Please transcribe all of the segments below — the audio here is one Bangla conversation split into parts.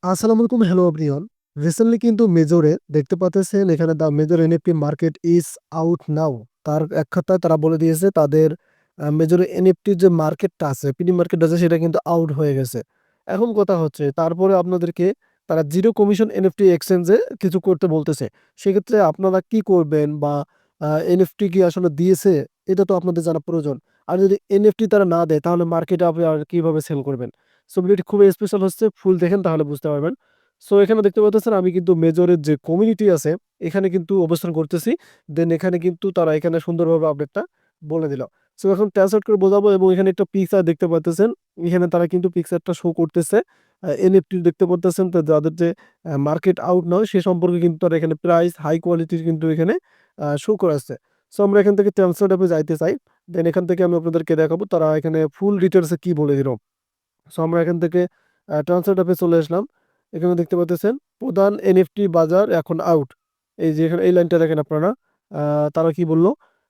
আসসালামু আলাইকুম, হ্যালো এভরিওয়ান। রিসেন্টলি কিন্তু মেজরে দেখতে পাচ্ছেন এখানে the major NFT market is out now. তার এক কথায় তারা বলে দিয়েছে তাদের মেজর এনএফটির যে মার্কেটটা আছে, পিডি মার্কেট আছে, সেটা কিন্তু আউট হয়ে গেছে। এখন কথা হচ্ছে তারপরে আপনাদেরকে তারা জিরো কমিশন এনএফটি এক্সচেঞ্জে কিছু করতে বলতেছে। সেক্ষেত্রে আপনারা কি করবেন বা এনএফটি কি আসলে দিয়েছে এটা তো আপনাদের জানা প্রয়োজন। আর যদি এনএফটি তারা না দেয় তাহলে মার্কেটে আপনি আর কিভাবে সেল করবেন? সো ভিডিওটি খুবই স্পেশাল হচ্ছে, ফুল দেখেন তাহলে বুঝতে পারবেন। সো এখানে দেখতে পাচ্ছেন আমি কিন্তু মেজরের যে কমিউনিটি আছে এখানে কিন্তু অবস্থান করতেছি। দেন এখানে কিন্তু তারা এখানে সুন্দরভাবে আপডেটটা বলে দিল। সো এখন ট্রান্সলেট করে বোঝাবো এবং এখানে একটা পিকচার দেখতে পাচ্ছেন। এখানে তারা কিন্তু পিকচারটা শো করতেছে। এনএফটি দেখতে পাচ্ছেন তো যাদের যে মার্কেট আউট নয় সে সম্পর্কে কিন্তু তারা এখানে প্রাইস হাই কোয়ালিটির কিন্তু এখানে শো করাচ্ছে। সো আমরা এখান থেকে ট্রান্সলেট অ্যাপে যাইতে চাই। দেন এখান থেকে আমি আপনাদেরকে দেখাবো তারা এখানে ফুল ডিটেলসে কি বলে দিল। সো আমরা এখান থেকে ট্রান্সলেট অ্যাপে চলে আসলাম। এখানে দেখতে পাচ্ছেন প্রধান এনএফটি বাজার এখন আউট। এই যে এখানে এই লাইনটা দেখেন আপনারা। তারা কি বলল?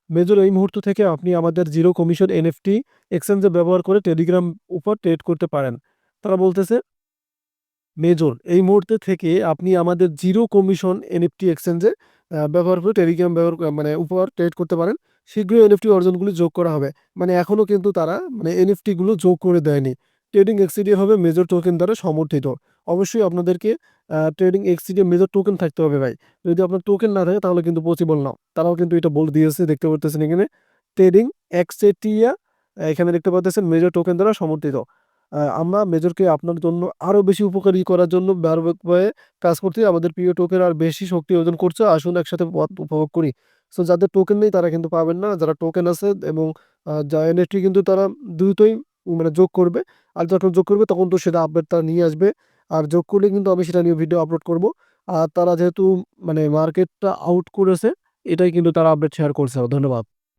মেজর এই মুহূর্ত থেকে আপনি আমাদের জিরো কমিশন এনএফটি এক্সচেঞ্জে ব্যবহার করে টেলিগ্রাম উপর ট্রেড করতে পারেন। তারা বলতেছে মেজর এই মুহূর্তে থেকে আপনি আমাদের জিরো কমিশন এনএফটি এক্সচেঞ্জে ব্যবহার করে টেলিগ্রাম ব্যবহার মানে উপর ট্রেড করতে পারেন। শীঘ্রই এনএফটি অর্জনগুলি যোগ করা হবে। মানে এখনো কিন্তু তারা মানে এনএফটি গুলো যোগ করে দেয়নি। ট্রেডিং এক্সিডি হবে মেজর টোকেন দ্বারা সমর্থিত। অবশ্যই আপনাদেরকে ট্রেডিং এক্সিডি মেজর টোকেন থাকতে হবে ভাই। যদি আপনার টোকেন না থাকে তাহলে কিন্তু পসিবল না। তারাও কিন্তু এটা বলে দিয়েছে, দেখতে পারতেছেন এখানে ট্রেডিং এক্সেটিয়া এখানে দেখতে পাচ্ছেন মেজর টোকেন দ্বারা সমর্থিত। আমরা মেজরকে আপনার জন্য আরো বেশি উপকারী করার জন্য ব্যাপকভাবে কাজ করছি। আমাদের প্রিয় টোকেন আর বেশি শক্তি অর্জন করছে। আসুন একসাথে পথ উপভোগ করি। সো যাদের টোকেন নেই তারা কিন্তু পাবেন না। যারা টোকেন আছে এবং যা এনএফটি কিন্তু তারা দ্রুতই মানে যোগ করবে। আর যখন যোগ করবে তখন তো সেটা আপডেট তারা নিয়ে আসবে। আর যোগ করলে কিন্তু আমি সেটা নিয়ে ভিডিও আপলোড করব। আর তারা যেহেতু মানে মার্কেটটা আউট করেছে এটাই কিন্তু তারা আপডেট শেয়ার করছে। ধন্যবাদ।